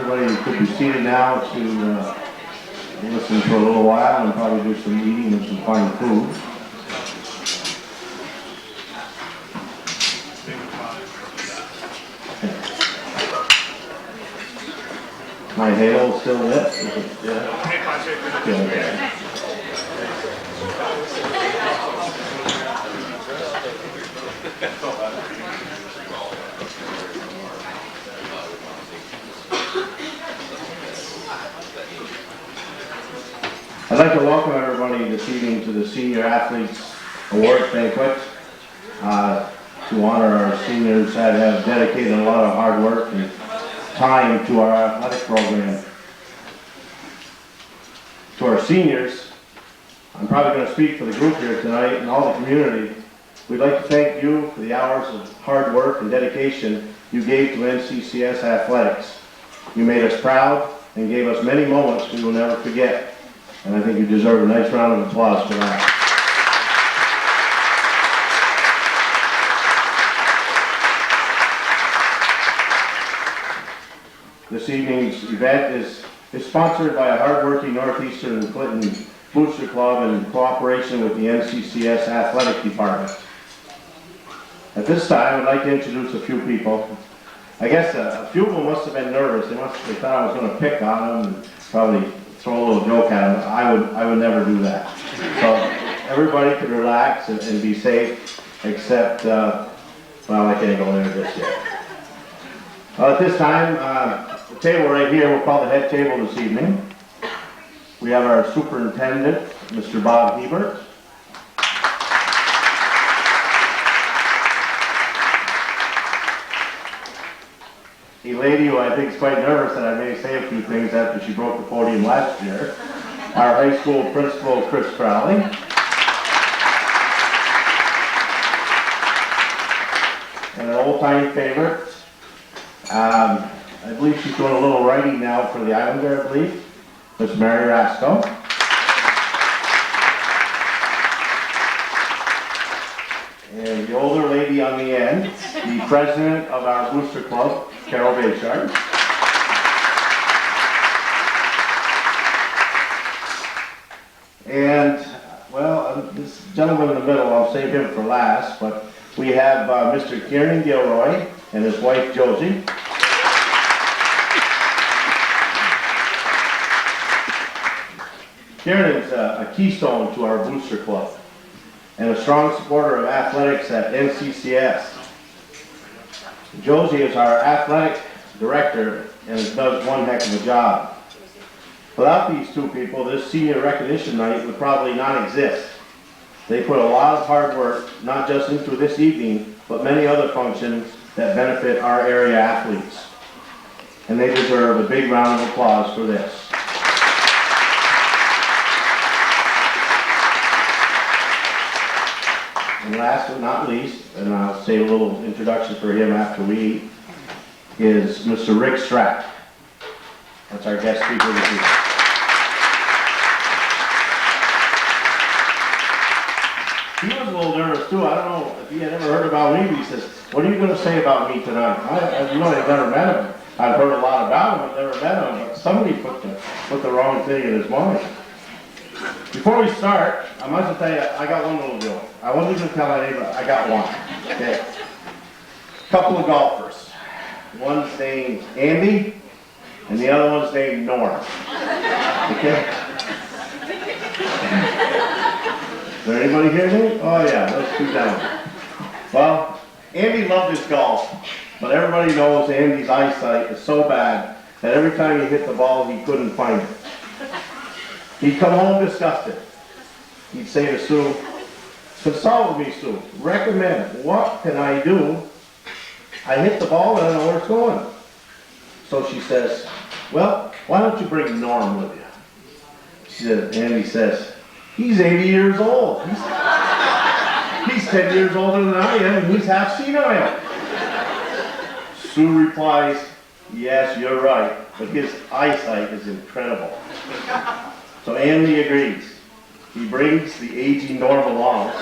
everybody could be seated now to listen for a little while and probably do some eating and some fine food. My hail still lit? Yeah. Okay. I'd like to welcome everybody this evening to the Senior Athletes Award Banquet to honor our seniors that have dedicated a lot of hard work and time to our athletic program. To our seniors, I'm probably going to speak for the group here tonight and all the community. We'd like to thank you for the hours of hard work and dedication you gave to NCCS athletics. You made us proud and gave us many moments we will never forget. And I think you deserve a nice round of applause for that. This evening's event is sponsored by a hard-working Northeastern and Clinton Booster Club in cooperation with the NCCS Athletic Department. At this time, I'd like to introduce a few people. I guess a few of them must have been nervous. They thought I was going to pick on them and probably throw a little joke at them. I would never do that. So everybody could relax and be safe, except, well, I can't go there just yet. At this time, the table right here, we'll call the head table this evening. We have our superintendent, Mr. Bob Hebert. A lady who I think is quite nervous that I may say a few things after she broke the podium last year. Our high school principal, Chris Crowley. And an old-time favorite. I believe she's doing a little writing now for the Islander, I believe. Miss Mary Rasco. And the older lady on the end, the president of our booster club, Carol Bayshard. And, well, this gentleman in the middle, I'll save him for last, but we have Mr. Kieran Gilroy and his wife, Josie. Kieran is a keystone to our booster club and a strong supporter of athletics at NCCS. Josie is our athletic director and does one heck of a job. Without these two people, this senior recognition night would probably not exist. They put a lot of hard work, not just into this evening, but many other functions that benefit our area athletes. And they deserve a big round of applause for this. And last but not least, and I'll say a little introduction for him after we eat, is Mr. Rick Strack. That's our guest speaker this evening. He was a little nervous too. I don't know if he had ever heard about me. He says, "What are you going to say about me tonight?" I've never met him. I've heard a lot about him, but never met him. But somebody put the wrong thing in his mind. Before we start, I must tell you, I got one little joke. I wasn't going to tell anybody, I got one. Okay. Couple of golfers. One's named Andy, and the other one's named Norm. Okay? Is there anybody here today? Oh yeah, let's do that. Well, Andy loved his golf, but everybody knows Andy's eyesight is so bad that every time he hit the ball, he couldn't find it. He'd come home disgusted. He'd say to Sue, "Consult with me, Sue. Recommend. What can I do? I hit the ball and I don't know where it's going." So she says, "Well, why don't you bring Norm with you?" Andy says, "He's 80 years old. He's 10 years older than I am, and he's half senile." Sue replies, "Yes, you're right, but his eyesight is incredible." So Andy agrees. He brings the aging Norm along.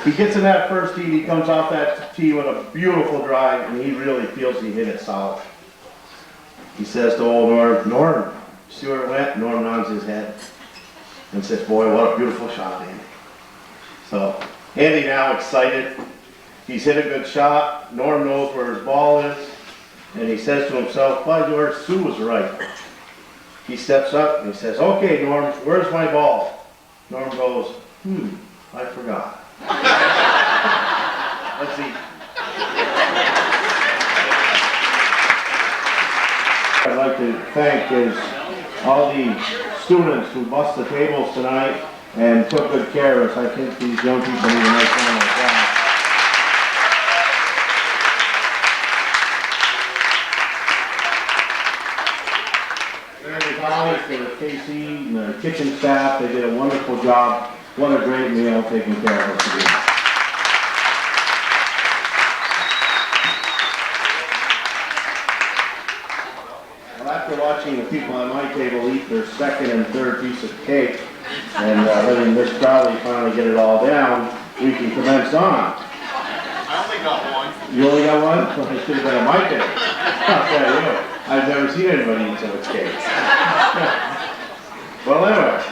He gets in that first tee, he comes off that tee with a beautiful drive, and he really feels he hit it solid. He says to old Norm, "Norm, see where it went?" Norm nods his head and says, "Boy, what a beautiful shot, Andy." So Andy now excited. He's hit a good shot. Norm knows where his ball is. And he says to himself, "By George, Sue was right." He steps up and he says, "Okay, Norm, where's my ball?" Norm goes, "I forgot." Let's see. I'd like to thank all the students who bust the tables tonight and took good care of us. I think these young people need a nice round of applause. Very college for Casey and the kitchen staff. They did a wonderful job. What a great meal taking care of us today. After watching the people at my table eat their second and third piece of cake and letting Miss Crowley finally get it all down, we can commence on. I only got one. You only got one? Well, I should have been at my table. I'll tell you, I've never seen anybody eat so much cake. Well, anyway,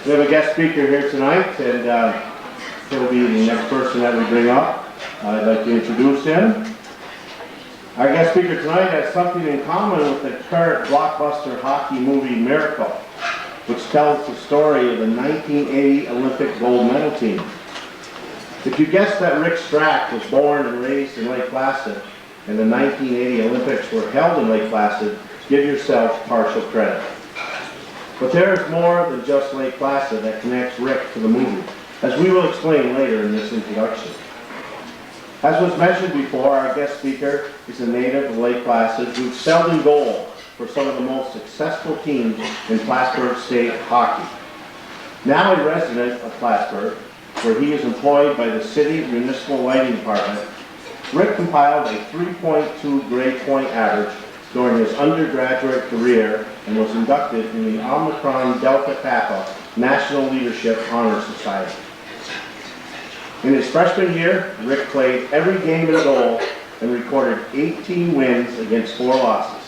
we have a guest speaker here tonight, and he'll be the next person that we bring up. I'd like to introduce him. Our guest speaker tonight has something in common with the current blockbuster hockey movie Miracle, which tells the story of the 1980 Olympic gold medal team. If you guessed that Rick Strack was born and raised in Lake Placid and the 1980 Olympics were held in Lake Placid, give yourself partial credit. But there is more than just Lake Placid that connects Rick to the movie, as we will explain later in this introduction. As was mentioned before, our guest speaker is a native of Lake Placid who excelled in goal for some of the most successful teams in Plattsburgh State hockey. Now a resident of Plattsburgh, where he is employed by the City Municipal Lighting Department, Rick compiled a 3.2 grade point average during his undergraduate career and was inducted in the Omicron Delta Kappa National Leadership Honor Society. In his freshman year, Rick played every game in goal and recorded 18 wins against 4 losses,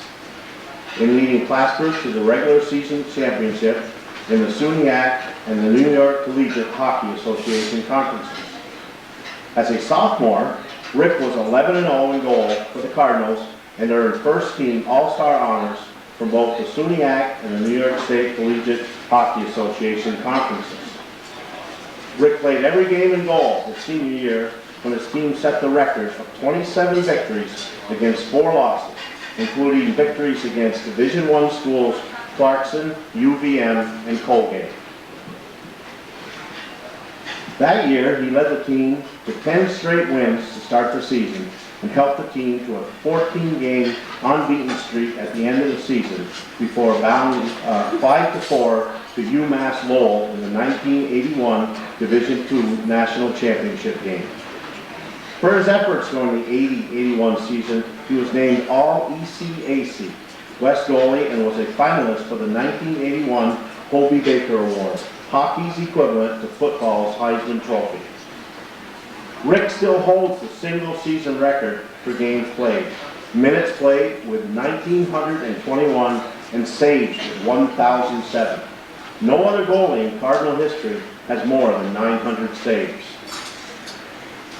in leading Plattsburgh to the regular season championship in the SUNYAC and the New York Collegiate Hockey Association conferences. As a sophomore, Rick was 11-0 in goal for the Cardinals and earned first-team All-Star honors from both the SUNYAC and the New York State Collegiate Hockey Association conferences. Rick played every game in goal his senior year when his team set the record of 27 victories against 4 losses, including victories against Division I schools Clarkson, UVM, and Colgate. That year, he led the team to 10 straight wins to start the season and helped the team to a 14-game unbeaten streak at the end of the season before bowing 5-4 to UMass Lowell in the 1981 Division II National Championship game. For his efforts during the 80-81 season, he was named All-ECAC West goalie and was a finalist for the 1981 Hobie Baker Award, hockey's equivalent to football's Heisman Trophy. Rick still holds the single-season record for games played, minutes played with 1,921 and saves with 1,007. No other goalie in Cardinal history has more than 900 saves.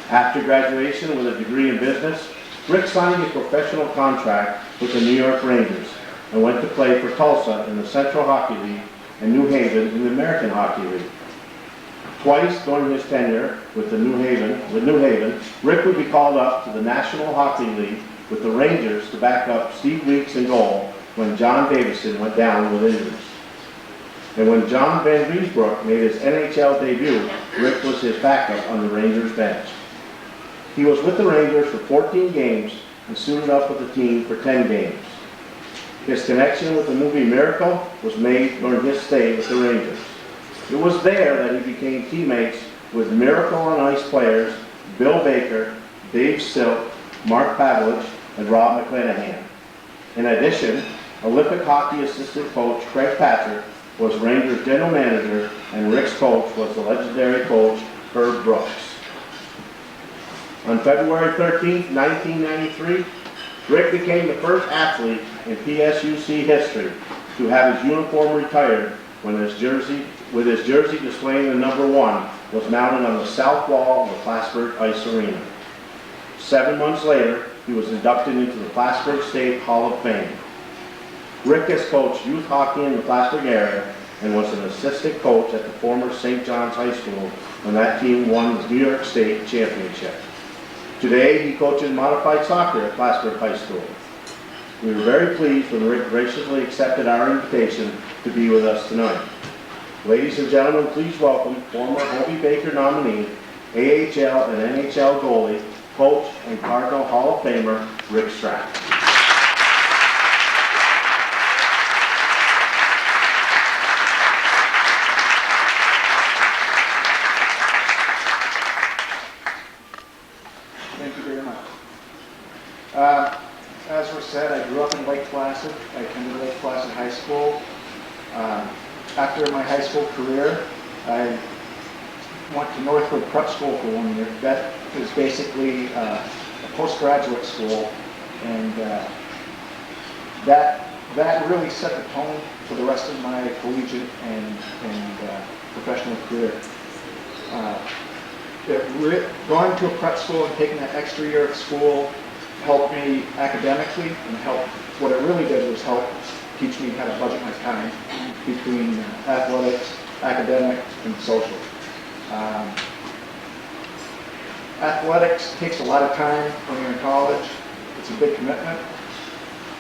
After graduation with a degree in business, Rick signed a professional contract with the New York Rangers and went to play for Tulsa in the Central Hockey League and New Haven in the American Hockey League. Twice during his tenure with New Haven, Rick would be called up to the National Hockey League with the Rangers to back up Steve Weeks in goal when John Davison went down with injuries. And when John Van Riesbroek made his NHL debut, Rick was his backup on the Rangers bench. He was with the Rangers for 14 games and suited up with the team for 10 games. His connection with the movie Miracle was made during his stay with the Rangers. It was there that he became teammates with Miracle on Ice players Bill Baker, Dave Silk, Mark Pavlich, and Rob McClanahan. In addition, Olympic hockey assistant coach Craig Patrick was Rangers general manager, and Rick's coach was the legendary coach Herb Brooks. On February 13, 1993, Rick became the first athlete in PSUC history to have his uniform retired when his jersey displaying the number 1 was mounted on the south wall of the Plattsburgh Ice Arena. 7 months later, he was inducted into the Plattsburgh State Hall of Fame. Rick has coached youth hockey in the Plattsburgh area and was an assistant coach at the former St. John's High School when that team won the New York State Championship. Today, he coaches modified soccer at Plattsburgh High School. We were very pleased when Rick graciously accepted our invitation to be with us tonight. Ladies and gentlemen, please welcome former Hobie Baker nominee, AHL and NHL goalie, coach, and Cardinal Hall of Famer, Rick Strack. Thank you very much. As was said, I grew up in Lake Placid. I attended Lake Placid High School. After my high school career, I went to Northwood Prep School for 1 year. That is basically a postgraduate school, and that really set the tone for the rest of my collegiate and professional career. Going to a prep school and taking that extra year of school helped me academically, and what it really did was help teach me how to budget my time between athletics, academic, and social. Athletics takes a lot of time when you're in college. It's a big commitment,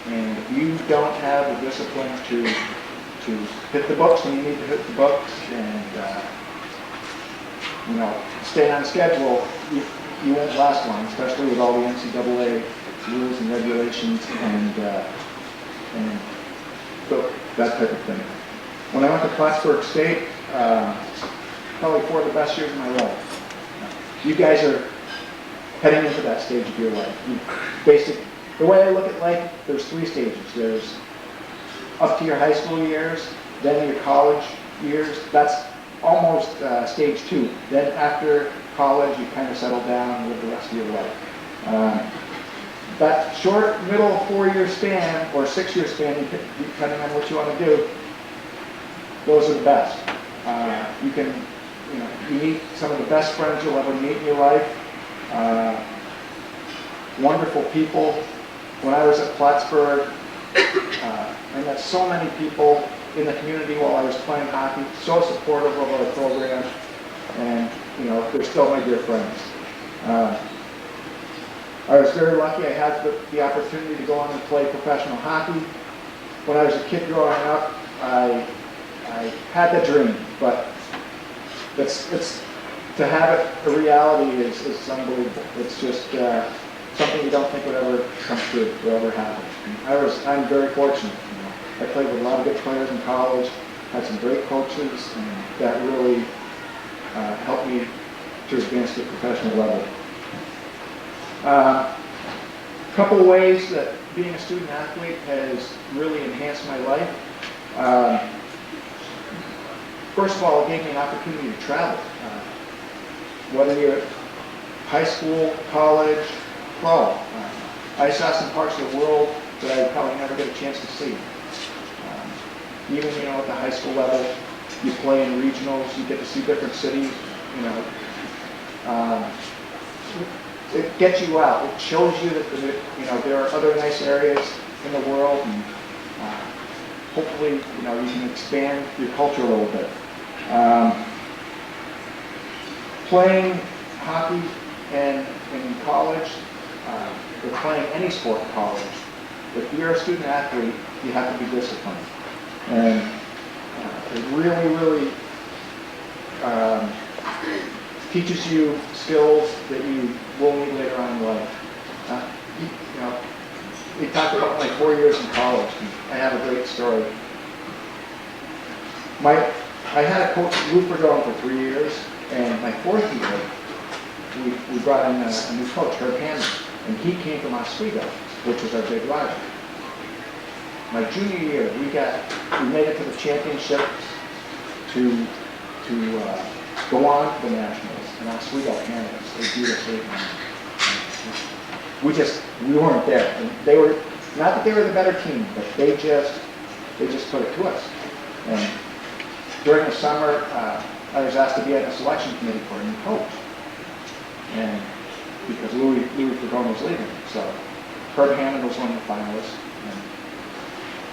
and if you don't have the discipline to hit the books when you need to hit the books and stay on schedule, you won't last long, especially with all the NCAA rules and regulations and that type of thing. When I went to Plattsburgh State, probably 4 of the best years of my life. You guys are heading into that stage of your life. The way I look at life, there's 3 stages. There's up to your high school years, then your college years. That's almost stage 2. Then after college, you kind of settle down and live the rest of your life. That short, middle 4-year span or 6-year span, depending on what you want to do, those are the best. You meet some of the best friends you'll ever meet in your life. Wonderful people. When I was at Plattsburgh, I met so many people in the community while I was playing hockey, so supportive of our program, and they're still my dear friends. I was very lucky. I had the opportunity to go on and play professional hockey. When I was a kid growing up, I had the dream, but it's to have it a reality is unbelievable. It's just something you don't think would ever come true or ever happen. I'm very fortunate. I played with a lot of good players in college, had some great coaches, and that really helped me to advance to the professional level. A couple of ways that being a student athlete has really enhanced my life. First of all, it gave me an opportunity to travel. Whether you're high school, college, pro, I saw some parts of the world that I would probably never get a chance to see. Even at the high school level, you play in regionals, you get to see different cities. It gets you out. It shows you that there are other nice areas in the world, and hopefully you can expand your culture a little bit. Playing hockey in college, or playing any sport in college, if you're a student athlete, you have to be disciplined. And it really teaches you skills that you will need later on in life. We talked about my 4 years in college, and I have a great story. I had a coach, Lou Perdone, for 3 years, and my 4th year, we brought in a new coach, Herb Hammond, and he came from Oswego, which was our big rival. My junior year, we made it to the championship to go on to the Nationals in Oswego, Canada. They beat us 8-9. we weren't there. And they were, not that they were the better team, but they just put it to us. And during the summer, I was asked to be on the selection committee for a new coach. And because Louis Fergon was leaving. So Herb Hammond was one of the finalists. And,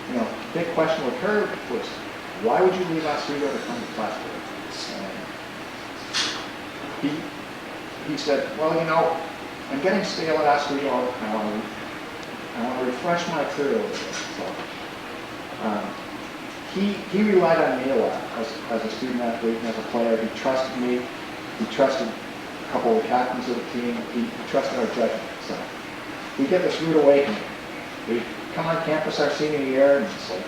you know, big question with Herb was, why would you leave Oswego to come to Plattsburgh? And he said, well, you know, I'm getting stale at Oswego. I want to refresh my career a little bit. So he relied on me a lot as a student athlete and as a player. He trusted me. He trusted a couple of the captains of the team. He trusted our judgment. So we get this rude awakening. We come on campus our senior year, and it's like,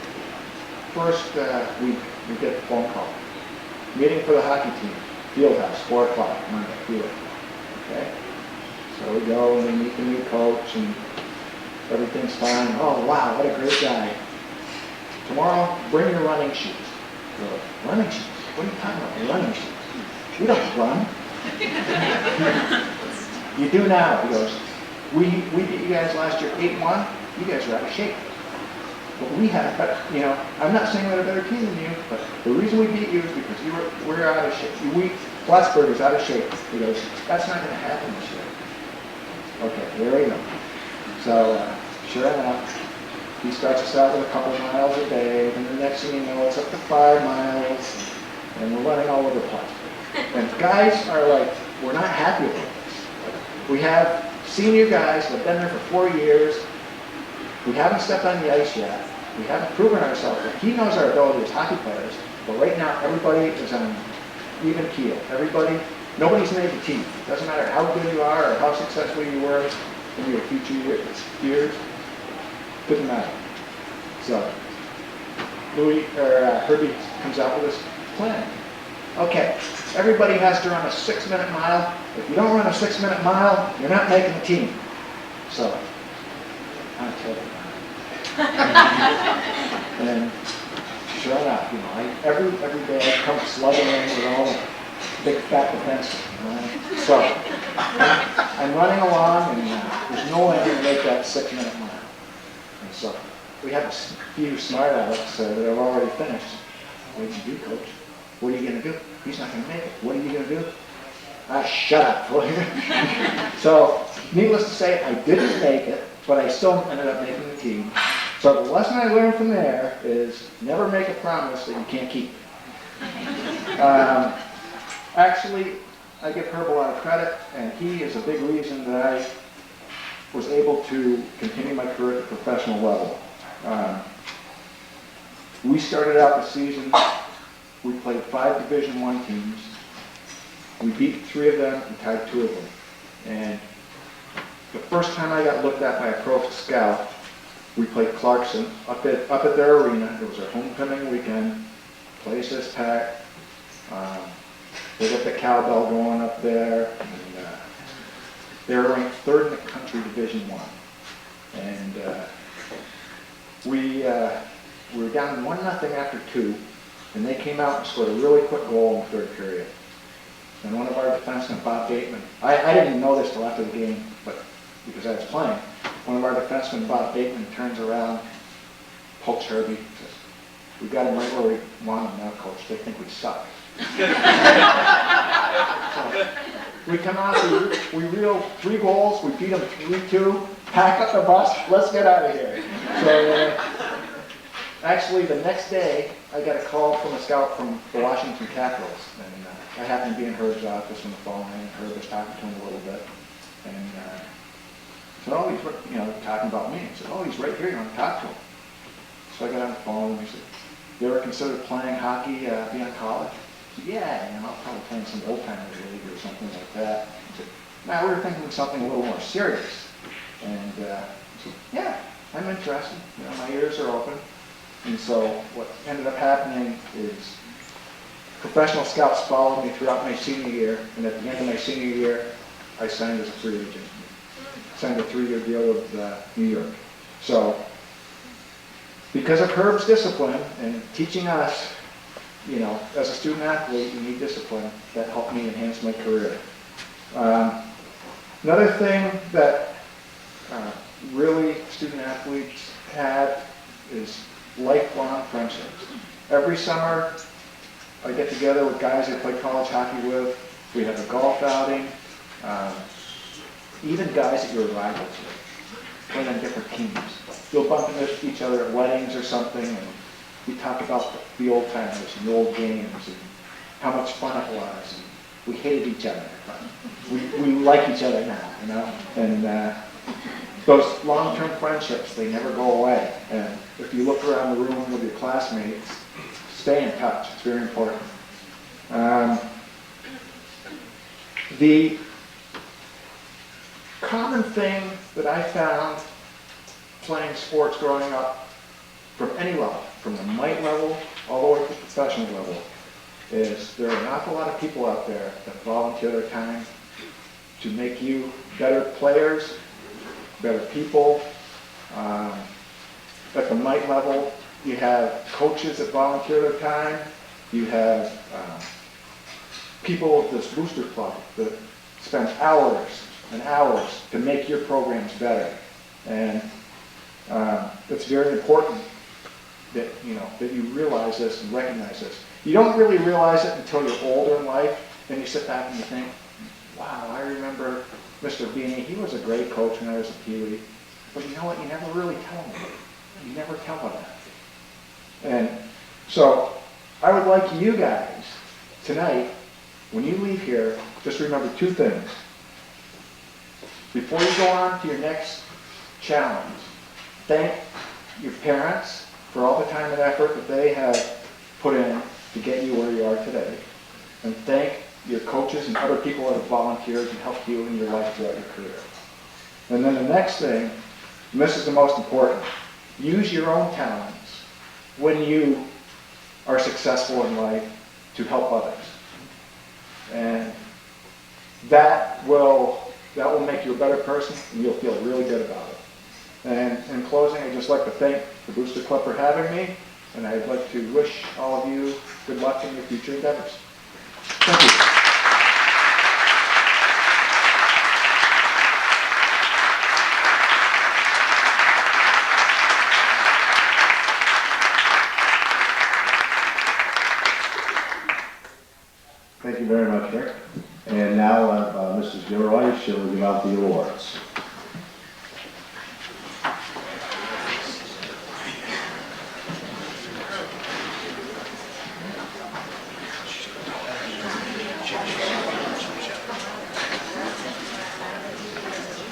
first we get the phone call. Meeting for the hockey team. Field house, 4 o'clock, Monday, field. Okay? So we go and we meet the new coach, and everything's fine. Oh, wow, what a great guy. Tomorrow, bring your running shoes. We're like, running shoes? What are you talking about, running shoes? We don't run. You do now. He goes, we beat you guys last year 8-1. You guys are out of shape. But we had a better, you know, I'm not saying we had a better team than you, but the reason we beat you is because we're out of shape. Plattsburgh is out of shape. He goes, that's not going to happen this year. Okay, there we go. So, sure enough, he starts us out with a couple miles a day, and the next thing you know, it's up to 5 miles, and we're running all over Plattsburgh. And guys are like, we're not happy with this. We have senior guys that have been there for 4 years. We haven't stepped on the ice yet. We haven't proven ourselves. He knows our ability as hockey players, but right now everybody is on even keel. Nobody's made the team. It doesn't matter how good you are or how successful you were in your future years. Doesn't matter. So Herbie comes out with this plan. Okay, everybody has to run a 6-minute mile. If you don't run a 6-minute mile, you're not making the team. So I tell you. And sure enough, you know, every day I come slugging in with all the big fat defense. So I'm running along, and there's no way I'm going to make that 6-minute mile. And so we have a few smart alecks that have already finished. What did you do, coach? What are you going to do? He's not going to make it. What are you going to do? Shut up. So needless to say, I didn't make it, but I still ended up making the team. So the lesson I learned from there is never make a promise that you can't keep. Actually, I give Herb a lot of credit, and he is a big reason that I was able to continue my career at the professional level. We started out the season, we played 5 Division I teams. We beat 3 of them and tied 2 of them. And the first time I got looked at by a pro scout, we played Clarkson up at their arena. It was our homecoming weekend. Place is packed. They got the cowbell going up there. And, they were ranked 3rd in the country, Division I. And we were down 1-0 after 2, and they came out and scored a really quick goal in the 3rd period. And one of our defensemen, Bob Bateman, I didn't know this till after the game, but because I was playing, one of our defensemen, Bob Bateman, turns around, pokes Herbie, says, "We got him right where we want him now, coach. They think we suck." So, we come out, we reel 3 goals, we beat them 3-2, pack up the bus, let's get out of here. So actually the next day, I got a call from a scout from the Washington Capitals, and I happened to be in Herb's office on the phone, and Herb was talking to him a little bit, and said, "Oh, he's talking about me." I said, "Oh, he's right here, you want to talk to him?" So I got on the phone, and he said, "You ever considered playing hockey beyond college?" I said, "Yeah, I'll probably play in some old-timers league or something like that." He said, "Nah, we were thinking of something a little more serious." And I said, "Yeah, I'm interested. My ears are open." And so what ended up happening is professional scouts followed me throughout my senior year, and at the end of my senior year, I signed as a free agent. Signed a 3-year deal with New York. So because of Herb's discipline and teaching us, as a student athlete, you need discipline, that helped me enhance my career. Another thing that really student athletes have is lifelong friendships. Every summer, I get together with guys I play college hockey with. We have a golf outing. Even guys that you're rivals with, playing on different teams. You'll bump into each other at weddings or something, and we talk about the old timers and the old games and how much fun it was. And we hated each other, but we like each other now, you know. And those long-term friendships, they never go away. And if you look around the room with your classmates, stay in touch. It's very important. The common thing that I found playing sports growing up from any level, from the mite level all the way to the professional level, is there are an awful lot of people out there that volunteer their time to make you better players, better people. At the mite level, you have coaches that volunteer their time. You have people at this booster club that spend hours and hours to make your programs better. And it's very important that that you realize this and recognize this. You don't really realize it until you're older in life, and you sit back and you think, wow, I remember Mr. Beanie, he was a great coach when I was a Pee-wee. But you know what, you never really tell them. You never tell them that. And so I would like you guys tonight, when you leave here, just remember two things. Before you go on to your next challenge, thank your parents for all the time and effort that they have put in to get you where you are today. And thank your coaches and other people that have volunteered and helped you in your life throughout your career. And then the next thing, and this is the most important, use your own talents when you are successful in life to help others. And that will make you a better person, and you'll feel really good about it. And in closing, I'd just like to thank the Booster Club for having me, and I'd like to wish all of you good luck in your future endeavors. Thank you. Thank you very much, Rick. And now Mrs. Gilroy, she'll give out the awards.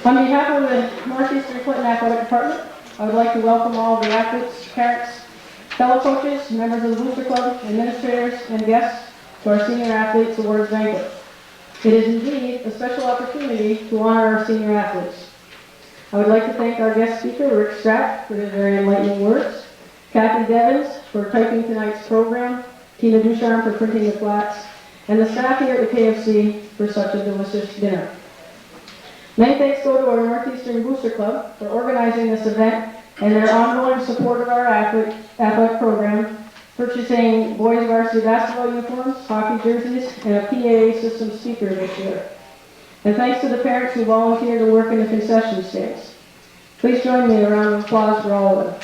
On behalf of the Northeastern Clinton Athletic Department, I would like to welcome all of the athletes, parents, fellow coaches, members of the Booster Club, administrators, and guests to our Senior Athletes Awards Banquet. It is indeed a special opportunity to honor our senior athletes. I would like to thank our guest speaker, Rick Strack, for his very enlightening words, Kathy Devins for typing tonight's program, Tina Ducharme for printing the flats, and the staff here at the KFC for such a delicious dinner. Many thanks go to our Northeastern Booster Club for organizing this event and their ongoing support of our athletic program, purchasing boys varsity basketball uniforms, hockey jerseys, and a PAA system speaker this year. And thanks to the parents who volunteer to work in the concession stands. Please join me in a round of applause for all of them.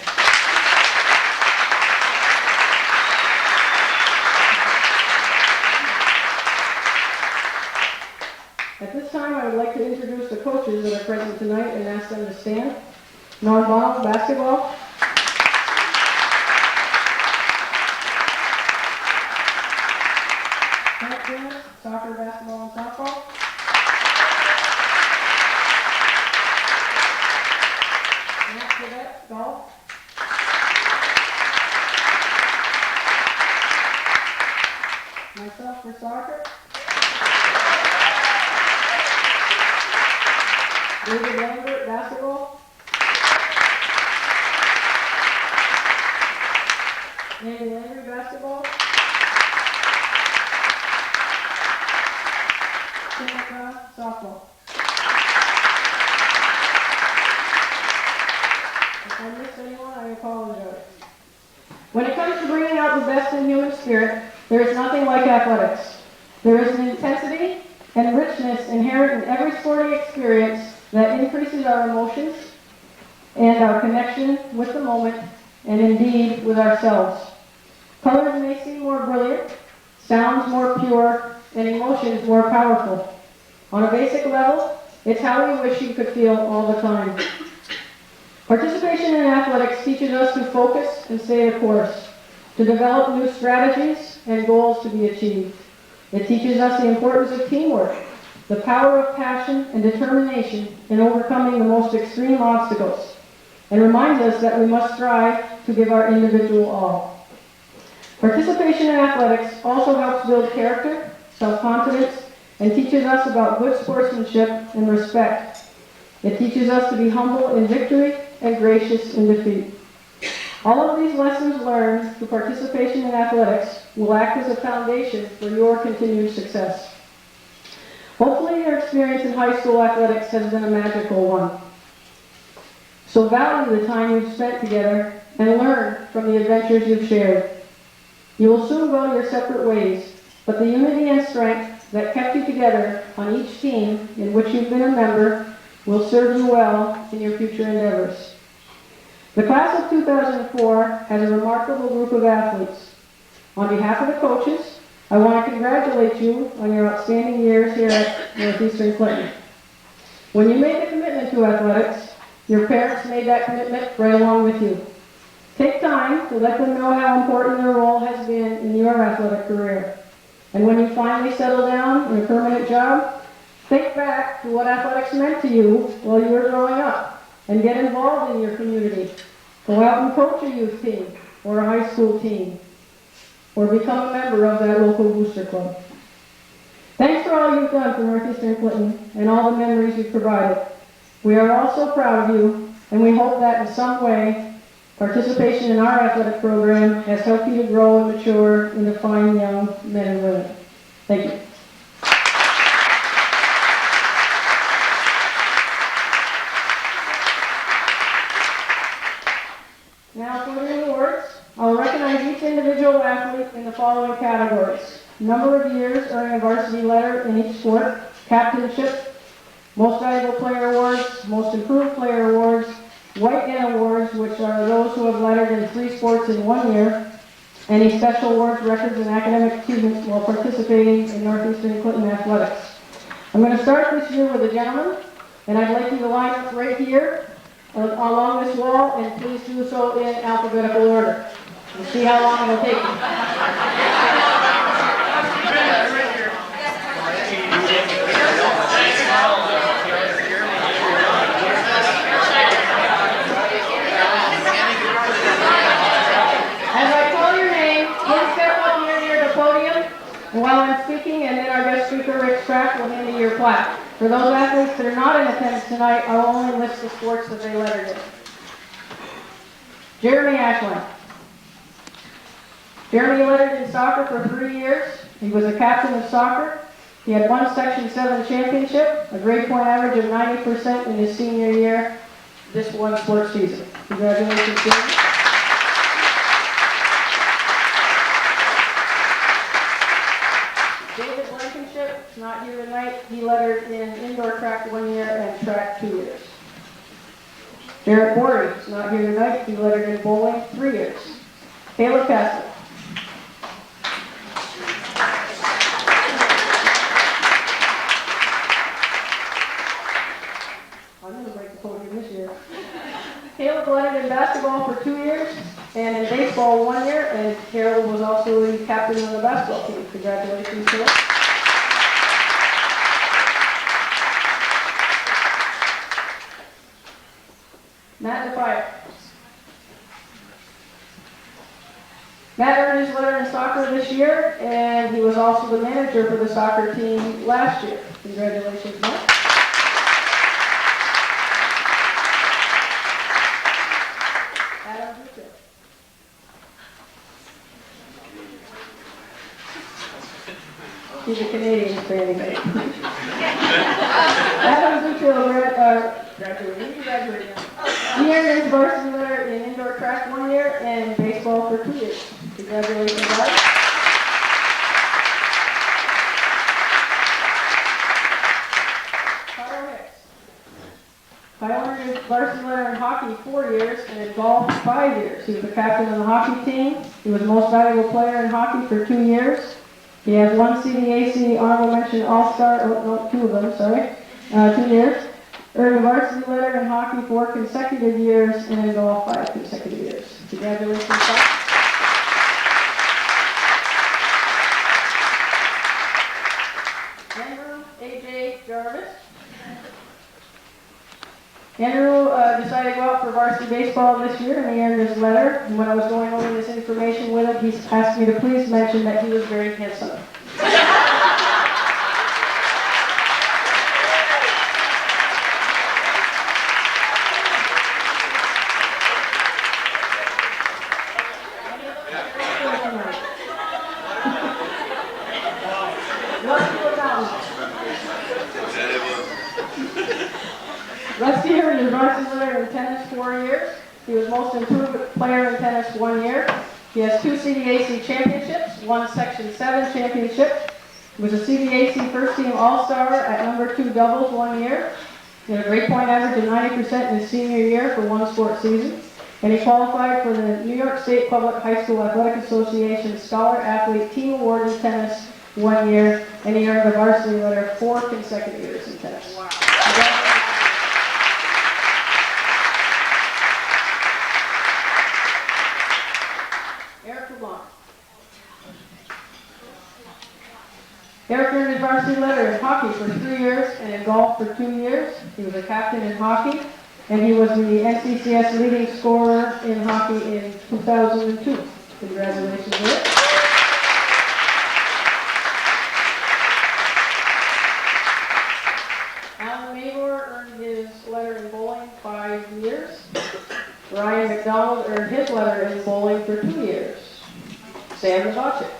At this time, I would like to introduce the coaches that are present tonight and ask them to stand. Norm Bonham, basketball. Matt Jones, soccer, basketball, and softball. Matt Cadet, golf. Myself for soccer. David Lambert, basketball. Andy Landry, basketball. Tim McCraw, softball. If I missed anyone, I apologize. When it comes to bringing out the best in human spirit, there is nothing like athletics. There is an intensity and richness inherent in every sporting experience that increases our emotions and our connection with the moment, and indeed with ourselves. Colors may seem more brilliant, sounds more pure, and emotions more powerful. On a basic level, it's how we wish you could feel all the time. Participation in athletics teaches us to focus and stay the course, to develop new strategies and goals to be achieved. It teaches us the importance of teamwork, the power of passion and determination in overcoming the most extreme obstacles, and reminds us that we must strive to give our individual all. Participation in athletics also helps build character, self-confidence, and teaches us about good sportsmanship and respect. It teaches us to be humble in victory and gracious in defeat. All of these lessons learned through participation in athletics will act as a foundation for your continued success. Hopefully your experience in high school athletics has been a magical one. So value the time you've spent together and learn from the adventures you've shared. You will soon go your separate ways, but the unity and strength that kept you together on each team in which you've been a member will serve you well in your future endeavors. The class of 2004 has a remarkable group of athletes. On behalf of the coaches, I want to congratulate you on your outstanding years here at Northeastern Clinton. When you made the commitment to athletics, your parents made that commitment right along with you. Take time to let them know how important their role has been in your athletic career. And when you finally settle down in a permanent job, think back to what athletics meant to you while you were growing up and get involved in your community. Go out and coach a youth team or a high school team or become a member of that local booster club. Thanks for all you've done for Northeastern Clinton and all the memories you've provided. We are all so proud of you, and we hope that in some way participation in our athletic program has helped you to grow and mature into fine young men and women. Thank you. Now for the awards, I'll recognize each individual athlete in the following categories: number of years earning a varsity letter in each sport, captainship, most valuable player awards, most improved player awards, White N awards, which are those who have lettered in 3 sports in 1 year, any special awards, records, and academic achievements while participating in Northeastern Clinton athletics. I'm going to start this year with a gentleman, and I'd like you to line up right here along this wall, and please do so in alphabetical order. We'll see how long it'll take you. While I'm speaking, and then our guest speaker, Rick Strack, will hand you your plaque. For those athletes that are not in attendance tonight, I'll only list the sports that they lettered in. Jeremy Ashland. Jeremy lettered in soccer for 3 years. He was a captain of soccer. He had 1 Section 7 championship, a grade point average of 90% in his senior year, this one sports season. Congratulations, Jeremy. Not here tonight. He lettered in indoor track 1 year and track 2 years. Jarrett Borey is not here tonight. He lettered in bowling 3 years. Caleb Castle. I'm going to break the podium this year. Caleb lettered in basketball for 2 years and in baseball 1 year, and Caleb was also the captain of the basketball team. Congratulations, Caleb. Matt DeFire. Matt earned his letter in soccer this year, and he was also the manager for the soccer team last year. Congratulations, Matt. Adam Dutra. He's a Canadian fan. Adam Dutra graduated. He earned his varsity letter in indoor track 1 year and baseball for 2 years. Congratulations, guys. Carl Hicks. Tyler earned his varsity letter in hockey 4 years and in golf 5 years. He was the captain of the hockey team. He was the most valuable player in hockey for 2 years. He has 1 CDAC honorable mention All-Star, oh no, 2 of them, sorry, 2 years. Earned a varsity letter in hockey 4 consecutive years and in golf 5 consecutive years. Congratulations, Tyler. Andrew A.J. Jarvis. Andrew decided to go out for varsity baseball this year, and he earned his letter. And when I was going over this information with him, he asked me to please mention that he was very handsome. Rusty earned his varsity letter in tennis 4 years. He was most improved player in tennis 1 year. He has 2 CDAC championships, 1 Section 7 championship. He was a CDAC first team All-Star at number 2 doubles 1 year. He had a grade point average of 90% in his senior year for 1 sport season. And he qualified for the New York State Public High School Athletic Association Scholar Athlete Team Award in tennis 1 year. And he earned a varsity letter 4 consecutive years in tennis. Wow. Eric earned his varsity letter in hockey for 3 years and in golf for 2 years. He was a captain in hockey, and he was the NCCS leading scorer in hockey in 2002. Congratulations, Eric. Alan Mabor earned his letter in bowling 5 years. Ryan McDonald earned his letter in bowling for 2 years. Sam Zabachik.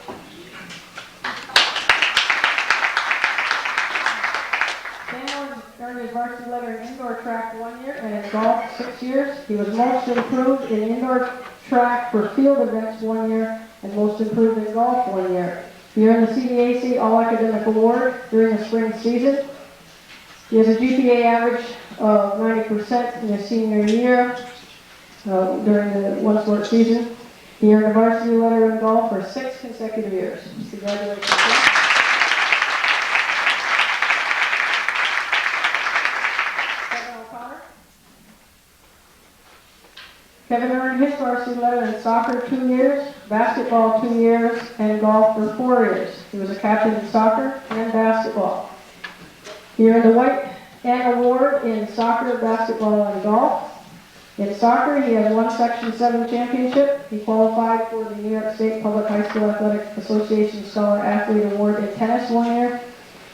Earned his varsity letter in indoor track 1 year and in golf 6 years. He was most improved in indoor track for field events 1 year and most improved in golf 1 year. He earned the CDAC All-Academic Award during the spring season. He has a GPA average of 90% in his senior year during the 1 sport season. He earned a varsity letter in golf for 6 consecutive years. Congratulations. Kevin earned his varsity letter in soccer 2 years, basketball 2 years, and golf for 4 years. He was a captain in soccer and basketball. He earned the White Ant Award in soccer, basketball, and golf. In soccer, he has 1 Section 7 championship. He qualified for the New York State Public High School Athletic Association Scholar Athlete Award in tennis 1 year.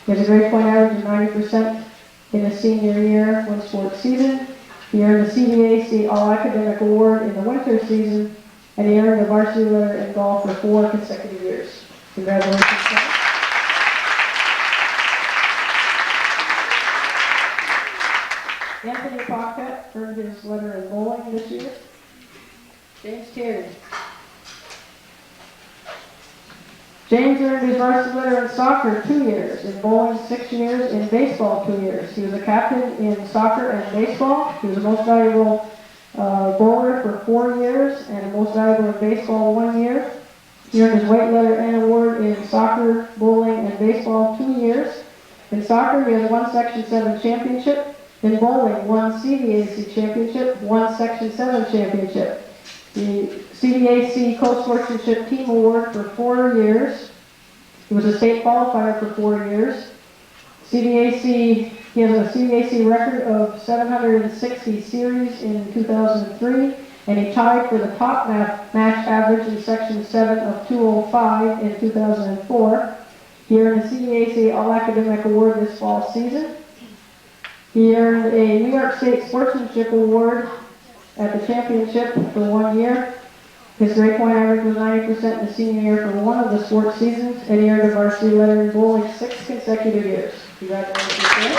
He has a grade point average of 90% in his senior year, 1 sport season. He earned the CDAC All-Academic Award in the winter season, and he earned a varsity letter in golf for 4 consecutive years. Congratulations, Kevin. Anthony Pocket earned his letter in bowling this year. James Terry. James earned his varsity letter in soccer 2 years, in bowling 6 years, in baseball 2 years. He was a captain in soccer and baseball. He was the most valuable bowler for 4 years and most valuable in baseball 1 year. He earned his white letter and award in soccer, bowling, and baseball 2 years. In soccer, he has 1 Section 7 championship. In bowling, 1 CDAC championship, 1 Section 7 championship. The CDAC Co-Sportsmanship Team Award for 4 years. He was a state qualifier for 4 years. He has a CDAC record of 760 series in 2003, and he tied for the top match average in Section 7 of 205 in 2004. He earned a CDAC All-Academic Award this fall season. He earned a New York State Sportsmanship Award at the championship for 1 year. His grade point average was 90% in the senior year for 1 of the sports seasons, and he earned a varsity letter in bowling 6 consecutive years. Congratulations, Jay.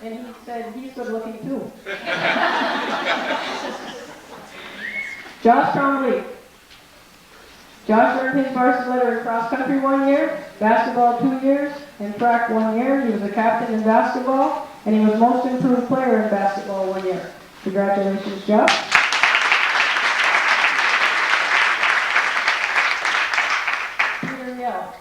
And he said he's good looking too. Josh Trombley. Josh earned his varsity letter in cross country 1 year, basketball 2 years, and track 1 year. He was a captain in basketball, and he was most improved player in basketball 1 year. Congratulations, Josh. Peter Yell.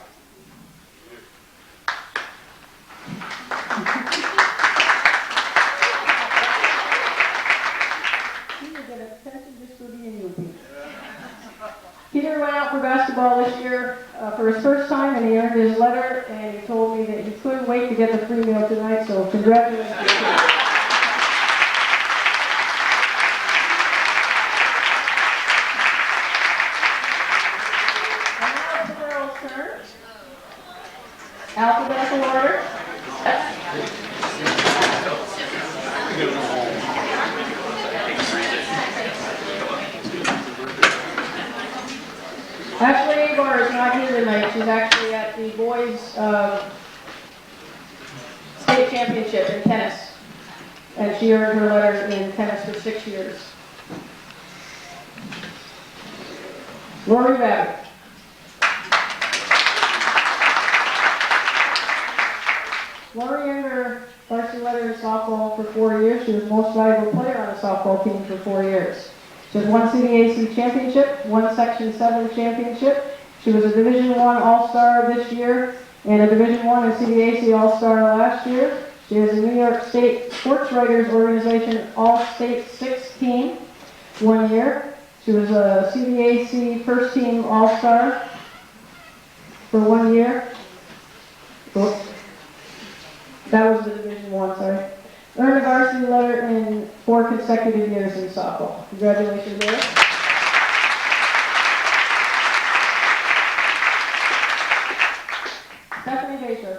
Peter get attention just for being you, Peter. Peter went out for basketball this year for his first time, and he earned his letter, and he told me that he couldn't wait to get the free meal tonight, so congratulations, Peter. And now it's the girls' turn. Alphabetical order. Actually, Laura is not here tonight. She's actually at the boys' state championship in tennis. And she earned her letter in tennis for 6 years. Lori Babbitt. Lori earned her varsity letter in softball for 4 years. She was most valuable player on the softball team for 4 years. She has 1 CDAC championship, 1 Section 7 championship. She was a Division I All-Star this year and a Division I and CDAC All-Star last year. She has a New York State Sports Writers Organization All-State 6 team 1 year. She was a CDAC First Team All-Star for 1 year. Oops. That was the Division I, sorry. Earned a varsity letter in 4 consecutive years in softball. Congratulations, Laura. Stephanie Baker.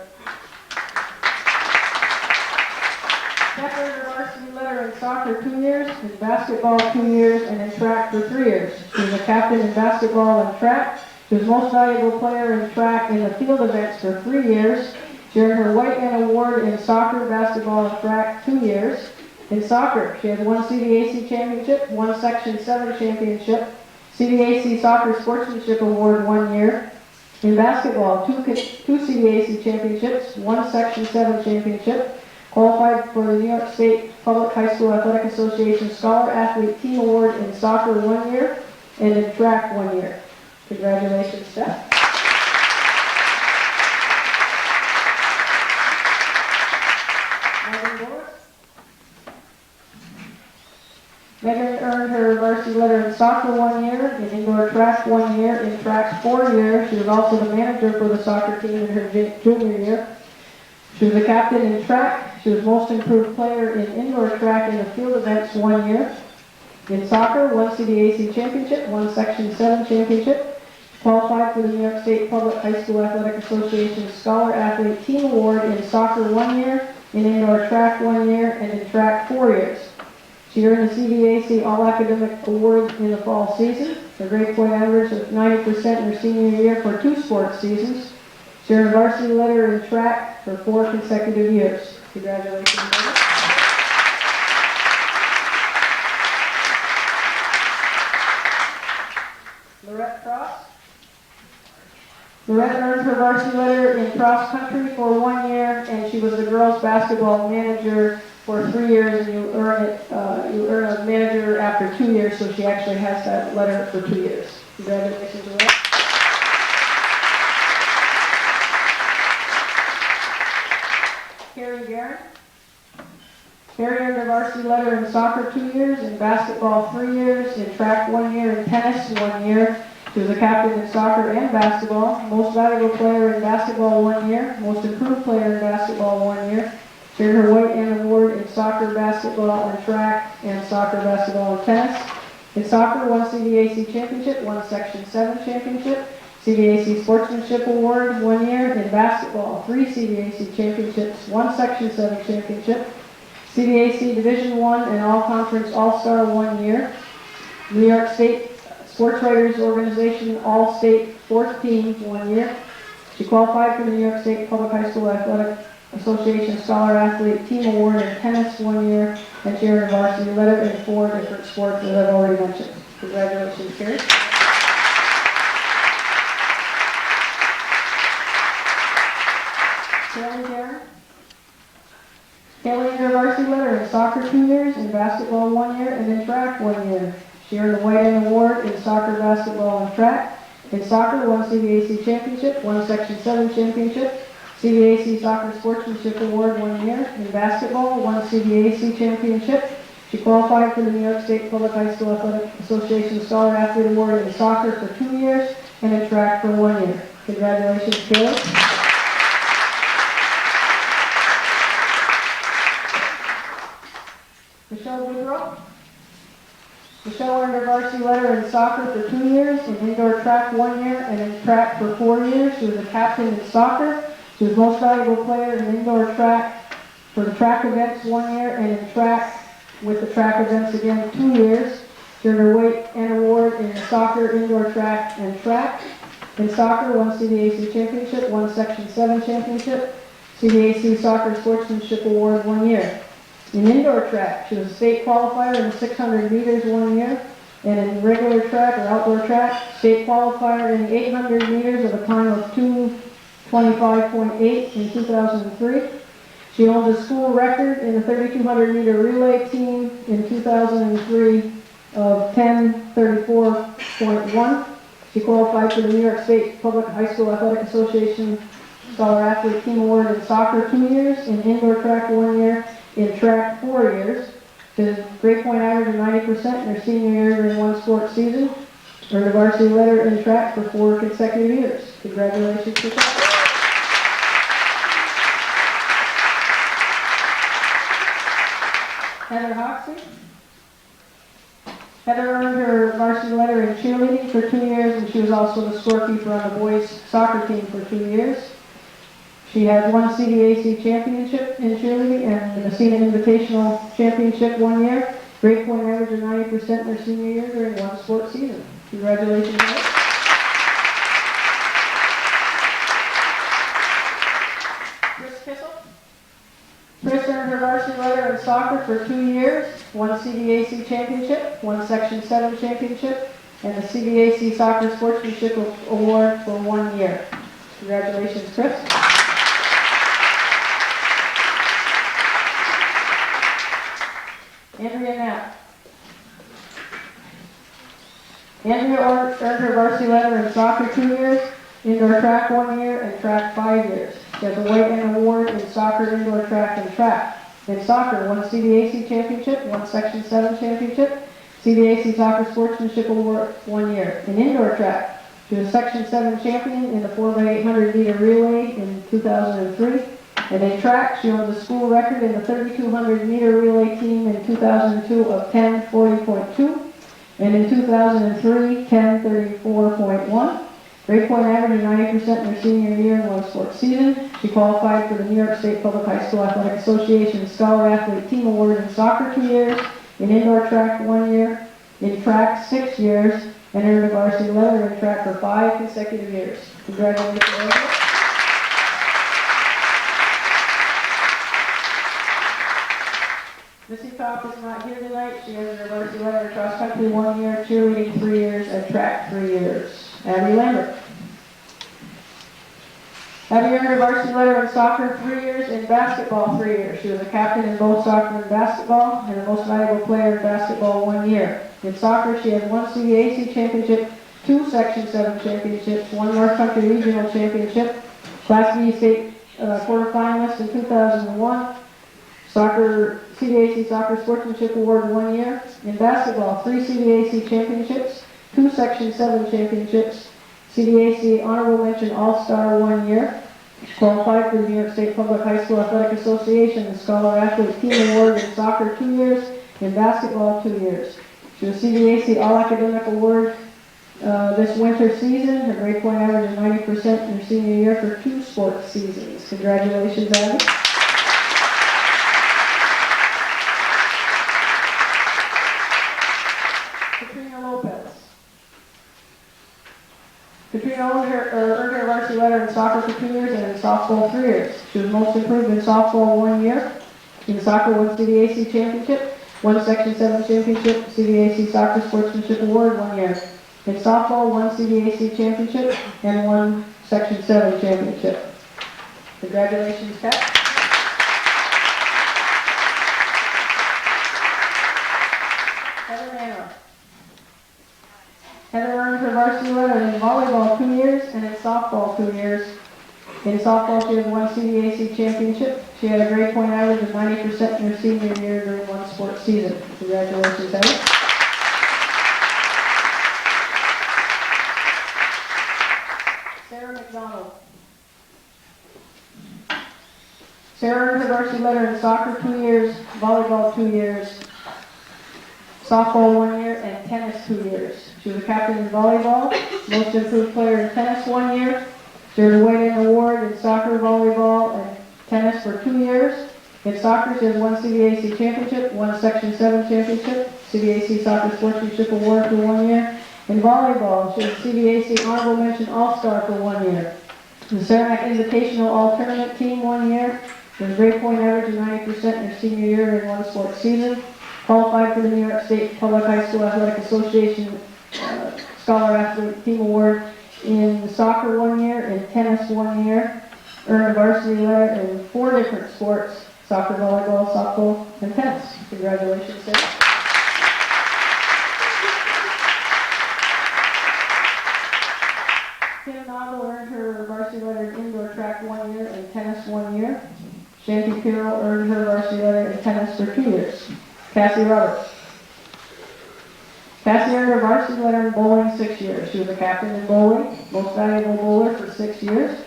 Steph earned her varsity letter in soccer 2 years, in basketball 2 years, and in track for 3 years. She was a captain in basketball and track. She was most valuable player in track in the field events for 3 years. She earned her White Man Award in soccer, basketball, and track 2 years. In soccer, she had 1 CDAC championship, 1 Section 7 championship, CDAC Soccer Sportsmanship Award 1 year. In basketball, 2 CDAC championships, 1 Section 7 championship, qualified for the New York State Public High School Athletic Association Scholar Athlete Team Award in soccer 1 year, and in track 1 year. Congratulations, Steph. Megan earned her varsity letter in soccer 1 year, in indoor track 1 year, in track 4 years. She was also the manager for the soccer team in her junior year. She was a captain in track. She was most improved player in indoor track in the field events 1 year. In soccer, 1 CDAC championship, 1 Section 7 championship. Qualified for the New York State Public High School Athletic Association Scholar Athlete Team Award in soccer 1 year, in indoor track 1 year, and in track 4 years. She earned the CDAC All-Academic Award in the fall season. Her grade point average of 90% in her senior year for 2 sports seasons. She earned a varsity letter in track for 4 consecutive years. Congratulations, Megan. Lorette Cross. Lorette earned her varsity letter in cross country for 1 year, and she was the girls' basketball manager for 3 years, and you earn a manager after 2 years, so she actually has that letter for 2 years. Congratulations, Lorette. Carrie Guerin. Carrie earned her varsity letter in soccer 2 years, in basketball 3 years, in track 1 year, in tennis 1 year. She was a captain in soccer and basketball, most valuable player in basketball 1 year, most improved player in basketball 1 year. She earned her White Man Award in soccer, basketball, and track, and soccer, basketball, and tennis. In soccer, 1 CDAC championship, 1 Section 7 championship, CDAC Sportsmanship Award 1 year. In basketball, 3 CDAC championships, 1 Section 7 championship, CDAC Division I and All-Conference All-Star 1 year. New York State Sports Writers Organization All-State 4th Team 1 year. She qualified for the New York State Public High School Athletic Association Scholar Athlete Team Award in tennis 1 year, and she earned a varsity letter in 4 different sports, as I've already mentioned. Congratulations, Carrie. soccer 2 years, in basketball 1 year, and in track 1 year. She earned the White End Award in soccer, basketball, and track. In soccer, 1 CVAC championship, 1 Section 7 championship, CVAC Soccer Sportsmanship Award 1 year. In basketball, 1 CVAC championship. She qualified for the New York State Public High School Athletic Association Scholar Athlete Award in soccer for 2 years and in track for 1 year. Congratulations, Caleb. Michelle Woodrow. Michelle earned her varsity letter in soccer for 2 years, in indoor track 1 year, and in track for 4 years. She was a captain in soccer. She was most valuable player in indoor track for the track events 1 year, and in track with the track events again 2 years. She earned her White End Award in soccer, indoor track, and track. In soccer, 1 CVAC championship, 1 Section 7 championship, CVAC Soccer Sportsmanship Award 1 year. In indoor track, she was a state qualifier in 600 meters 1 year, and in regular track or outdoor track, state qualifier in 800 meters of a time of 2:25.8 in 2003. She owns a school record in the 3,200 meter relay team in 2003 of 10:34.1. She qualified for the New York State Public High School Athletic Association Scholar Athlete Team Award in soccer 2 years, in indoor track 1 year, in track 4 years. She has a grade point average of 90% in her senior year during 1 sports season. Earned a varsity letter in track for 4 consecutive years. Congratulations to that. Heather Hoxie. Heather earned her varsity letter in cheerleading for 2 years, and she was also the scorekeeper on the boys soccer team for 2 years. She has 1 CVAC championship in cheerleading and the Messina Invitational Championship 1 year. Grade point average of 90% in her senior year during 1 sports season. Congratulations, Heather. Chris Kissel. Chris earned her varsity letter in soccer for 2 years, 1 CVAC championship, 1 Section 7 championship, and the CVAC Soccer Sportsmanship Award for 1 year. Congratulations, Chris. Andrea Knapp. Andrea earned her varsity letter in soccer 2 years, indoor track 1 year, and track 5 years. She has a White End Award in soccer, indoor track, and track. In soccer, 1 CVAC championship, 1 Section 7 championship, CVAC Soccer Sportsmanship Award 1 year. In indoor track, she was Section 7 champion in the 4x800 meter relay in 2003. And in track, she owns a school record in the 3,200 meter relay team in 2002 of 10:40.2, and in 2003, 10:34.1. Grade point average of 90% in her senior year in 1 sports season. She qualified for the New York State Public High School Athletic Association Scholar Athlete Team Award in soccer 2 years, in indoor track 1 year, in track 6 years, and earned a varsity letter in track for 5 consecutive years. Congratulations, Andrea. Missy Top is not here tonight. She has her varsity letter in cross country 1 year, cheerleading 3 years, and track 3 years. Abby Lambert. Abby earned her varsity letter in soccer 3 years, in basketball 3 years. She was a captain in both soccer and basketball, and the most valuable player in basketball 1 year. In soccer, she had 1 CVAC championship, 2 Section 7 championships, 1 North Country Regional Championship, Class B state quarterfinalist in 2001, soccer CVAC Soccer Sportsmanship Award 1 year. In basketball, 3 CVAC championships, 2 Section 7 championships, CVAC Honorable Mention All-Star 1 year. She qualified for the New York State Public High School Athletic Association Scholar Athlete Team Award in soccer 2 years, in basketball 2 years. She was CVAC All-Academic Award this winter season. Her grade point average is 90% in her senior year for 2 sports seasons. Congratulations, Abby. Katrina Lopez. Katrina earned her varsity letter in soccer for 2 years and in softball 3 years. She was most improved in softball 1 year. In soccer, 1 CVAC championship, 1 Section 7 championship, CVAC Soccer Sportsmanship Award 1 year. In softball, 1 CVAC championship and 1 Section 7 championship. Congratulations, Kat. earned her varsity letter in volleyball 2 years and in softball 2 years. In softball, she has won CDAC championship. She had a grade point average of 90% in her senior year during one sports season. Congratulations, Heather. Sarah McDonald. Sarah earned her varsity letter in soccer 2 years, volleyball 2 years, softball 1 year, and tennis 2 years. She was a captain in volleyball, most improved player in tennis 1 year. She was awarded an award in soccer, volleyball, and tennis for 2 years. In soccer, she has won CDAC championship, won Section 7 championship, CDAC Soccer Sportsmanship Award for 1 year. In volleyball, she was CDAC Honorable Mention All-Star for 1 year. The Saranac Invitational All-Tournament Team 1 year. With a grade point average of 90% in her senior year in one sports season. Qualified for the New York State Public High School Athletic Association Scholar Athlete Team Award in soccer 1 year, in tennis 1 year. Earned a varsity letter in 4 different sports, soccer, volleyball, softball, and tennis. Congratulations, Sarah. Kim Noggle earned her varsity letter in indoor track 1 year and tennis 1 year. Shanty Carroll earned her varsity letter in tennis for 2 years. Cassie Roberts. Cassie earned her varsity letter in bowling 6 years. She was a captain in bowling, most valuable bowler for 6 years.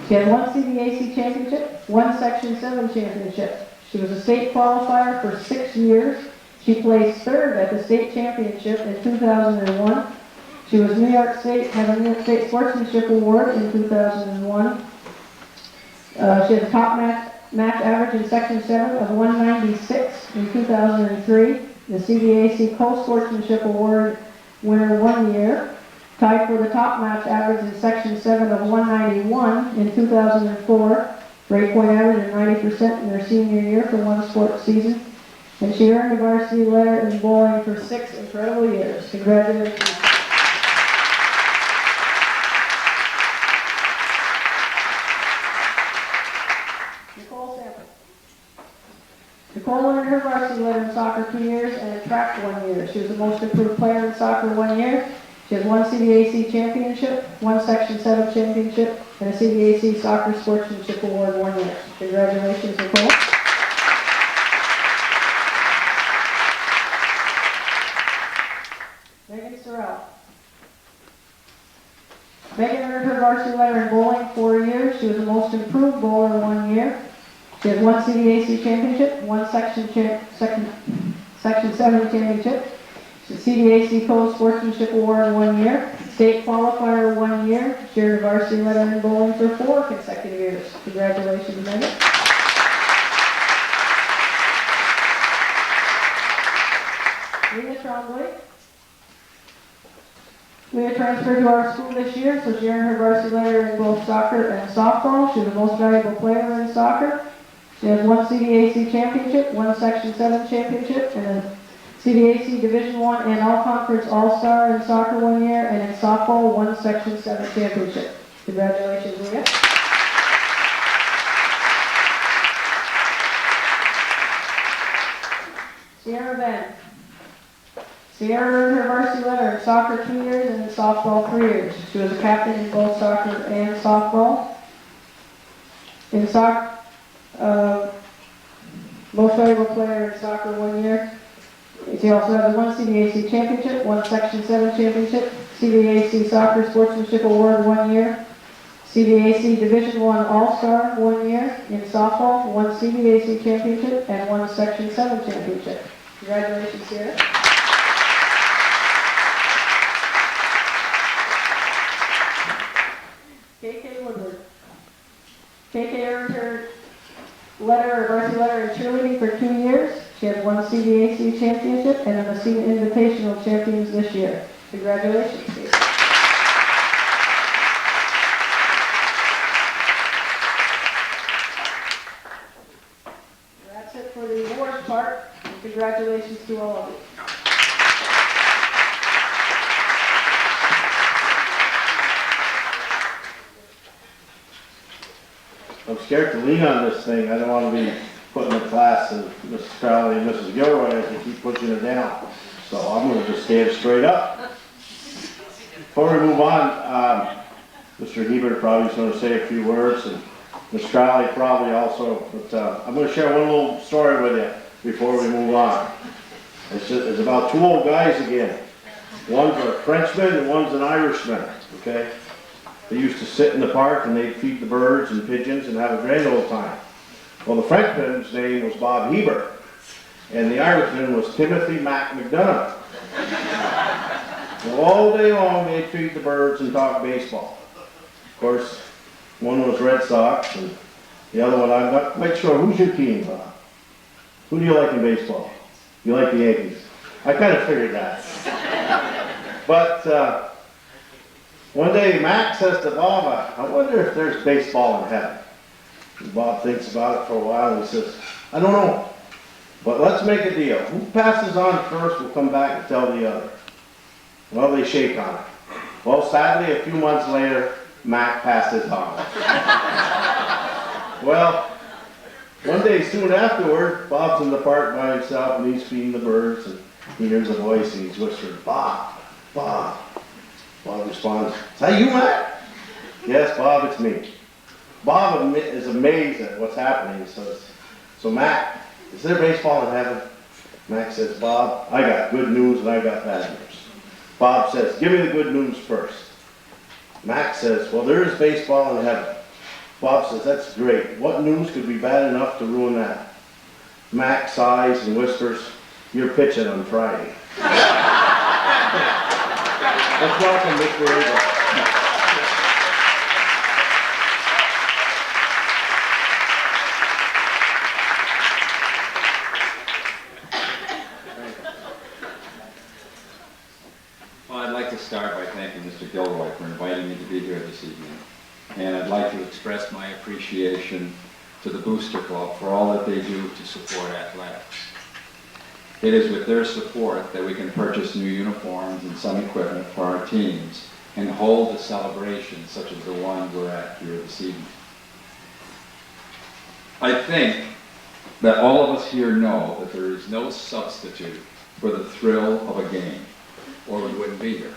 She had 1 CDAC championship, 1 Section 7 championship. She was a state qualifier for 6 years. She placed 3rd at the state championship in 2001. She was New York State, had a New York State Sportsmanship Award in 2001. She had a top match average in Section 7 of 196 in 2003. The CDAC Co-Sportsmanship Award winner 1 year. Tied for the top match average in Section 7 of 191 in 2004. Grade point average of 90% in her senior year for one sports season. And she earned a varsity letter in bowling for 6 incredible years. Congratulations. Nicole earned her varsity letter in soccer 2 years and in track 1 year. She was the most improved player in soccer 1 year. She has 1 CDAC championship, 1 Section 7 championship, and a CDAC Soccer Sportsmanship Award 1 year. Congratulations, Nicole. Megan Sorrell. Megan earned her varsity letter in bowling 4 years. She was the most improved bowler 1 year. She has 1 CDAC championship, 1 Section 7 championship, CDAC Co-Sportsmanship Award 1 year, state qualifier 1 year. She earned a varsity letter in bowling for 4 consecutive years. Congratulations, Megan. Leah Trombley. Leah transferred to our school this year, so she earned her varsity letter in both soccer and softball. She's the most valuable player in soccer. She has 1 CDAC championship, 1 Section 7 championship, and a CDAC Division I and All-Conference All-Star in soccer 1 year, and in softball, 1 Section 7 championship. Congratulations, Leah. Sierra Ben. Sierra earned her varsity letter in soccer 2 years and in softball 3 years. She was a captain in both soccer and softball. In soccer, most valuable player in soccer 1 year. She also has a 1 CDAC championship, 1 Section 7 championship, CDAC Soccer Sportsmanship Award 1 year, CDAC Division I All-Star 1 year, in softball, 1 CDAC championship, and 1 Section 7 championship. Congratulations, Sierra. KK Woodward. KK earned her varsity letter in cheerleading for 2 years. She has 1 CDAC championship and an Messina Invitational champions this year. Congratulations, Kate. That's it for the awards part. And congratulations to all of you. I'm scared to lean on this thing. I don't want to be put in the class of Mrs. Crowley and Mrs. Gilroy as they keep pushing it down. So I'm going to just stand straight up. Before we move on, Mr. Hebert probably is going to say a few words, and Ms. Crowley probably also, but I'm going to share one little story with you before we move on. It's about two old guys again. One's a Frenchman and one's an Irishman, okay? They used to sit in the park and they'd feed the birds and pigeons and have a grand old time. Well, the Frenchman's name was Bob Hebert, and the Irishman was Timothy Mac McDonough. Well, all day long they'd feed the birds and talk baseball. Of course, one was Red Sox and the other one, I'm not quite sure. Who's your team, Bob? Who do you like in baseball? You like the Yankees? I kind of figured that. But one day Mac says to Bob, I wonder if there's baseball in heaven. And Bob thinks about it for a while and he says, I don't know, but let's make a deal. Who passes on first will come back and tell the other. Well, they shake on it. Well, sadly, a few months later, Mac passes on. Well, one day soon afterward, Bob's in the park by himself and he's feeding the birds and he hears a voice and he's whispering, Bob, Bob. Bob responds, is that you, Mac? Yes, Bob, it's me. Bob is amazed at what's happening. He says, so Mac, is there baseball in heaven? Mac says, Bob, I got good news and I got bad news. Bob says, give me the good news first. Mac says, well, there is baseball in heaven. Bob says, that's great. What news could be bad enough to ruin that? Mac sighs and whispers, you're pitching on Friday. Let's welcome Mr. Hebert. Well, I'd like to start by thanking Mr. Gilroy for inviting me to be here this evening. And I'd like to express my appreciation to the Booster Club for all that they do to support athletics. It is with their support that we can purchase new uniforms and some equipment for our teams and hold a celebration such as the one we're at here this evening. I think that all of us here know that there is no substitute for the thrill of a game, or we wouldn't be here.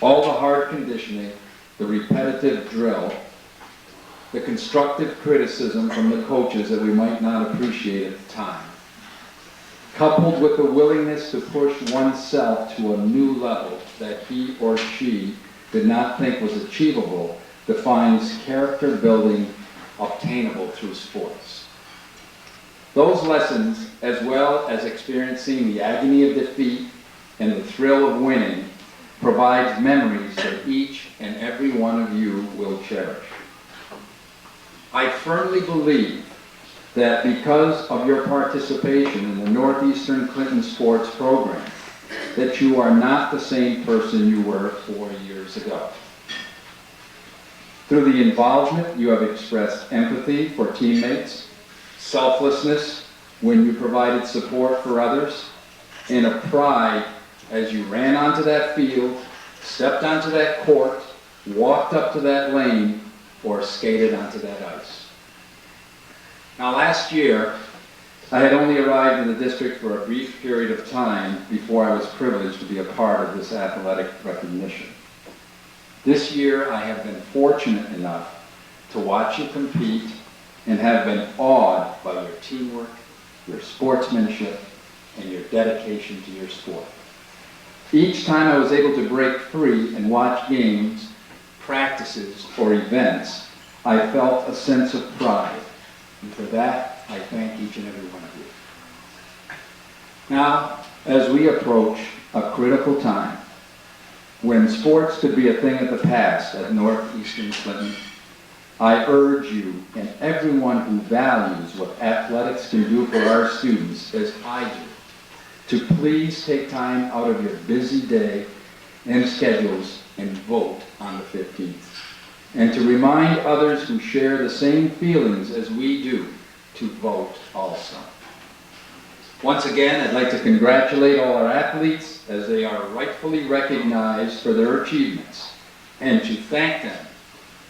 All the hard conditioning, the repetitive drill, the constructive criticism from the coaches that we might not appreciate at the time, coupled with the willingness to push oneself to a new level that he or she did not think was achievable, defines character building obtainable through sports. Those lessons, as well as experiencing the agony of defeat and the thrill of winning, provides memories that each and every one of you will cherish. I firmly believe that because of your participation in the Northeastern Clinton Sports Program, that you are not the same person you were 4 years ago. Through the involvement, you have expressed empathy for teammates, selflessness when you provided support for others, and a pride as you ran onto that field, stepped onto that court, walked up to that lane, or skated onto that ice. Now last year, I had only arrived in the district for a brief period of time before I was privileged to be a part of this athletic recognition. This year, I have been fortunate enough to watch you compete and have been awed by your teamwork, your sportsmanship, and your dedication to your sport. Each time I was able to break free and watch games, practices, or events, I felt a sense of pride. And for that, I thank each and every one of you. Now, as we approach a critical time, when sports could be a thing of the past at Northeastern Clinton, I urge you and everyone who values what athletics can do for our students, as I do, to please take time out of your busy day and schedules and vote on the 15th. And to remind others who share the same feelings as we do to vote also. Once again, I'd like to congratulate all our athletes as they are rightfully recognized for their achievements, and to thank them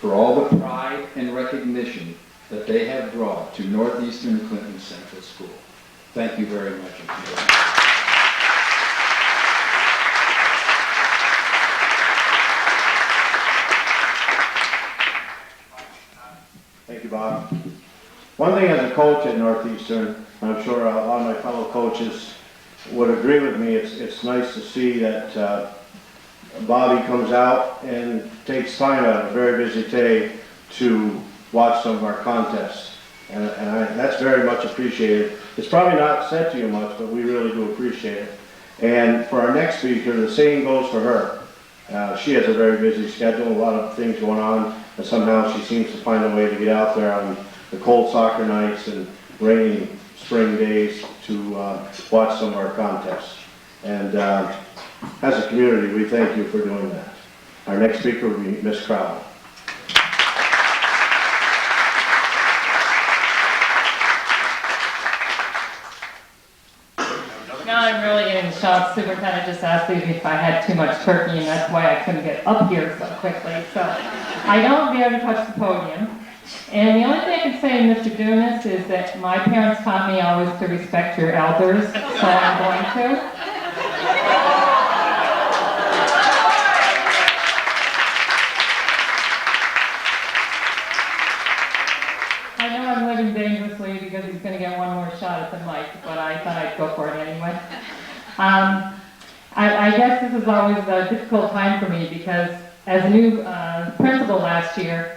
for all the pride and recognition that they have brought to Northeastern Clinton Central School. Thank you very much. One thing as a coach at Northeastern, I'm sure a lot of my fellow coaches would agree with me, it's nice to see that Bobby comes out and takes time out of a very busy day to watch some of our contests. And that's very much appreciated. It's probably not said to you much, but we really do appreciate it. And for our next speaker, the same goes for her. She has a very busy schedule, a lot of things going on, and somehow she seems to find a way to get out there on the cold soccer nights and rainy spring days to watch some of our contests. And as a community, we thank you for doing that. Our next speaker will be Miss Crowell. Now I'm really in shock. Superintendent just asked me if I had too much turkey, and that's why I couldn't get up here so quickly. So I don't dare to touch the podium. And the only thing I can say, Mr. Dumas, is that my parents taught me always to respect your elders, so I'm going to. I know I'm living dangerously because he's going to get one more shot at the mic, but I thought I'd go for it anyway. I guess this is always a difficult time for me because as a new principal last year,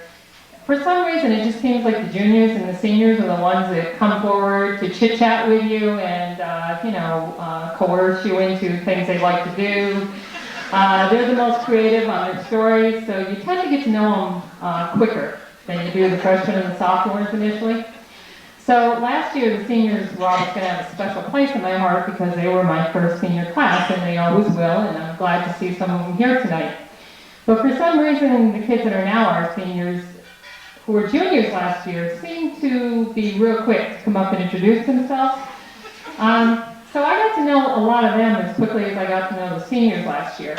for some reason it just seems like the juniors and the seniors are the ones that come forward to chit-chat with you and, coerce you into things they like to do. They're the most creative on their stories, so you tend to get to know them quicker than you do the freshmen and the sophomores initially. So last year, the seniors were always going to have a special place in my heart because they were my first senior class, and they always will, and I'm glad to see some of them here tonight. But for some reason, the kids that are now our seniors, who were juniors last year, seem to be real quick to come up and introduce themselves. So I got to know a lot of them as quickly as I got to know the seniors last year.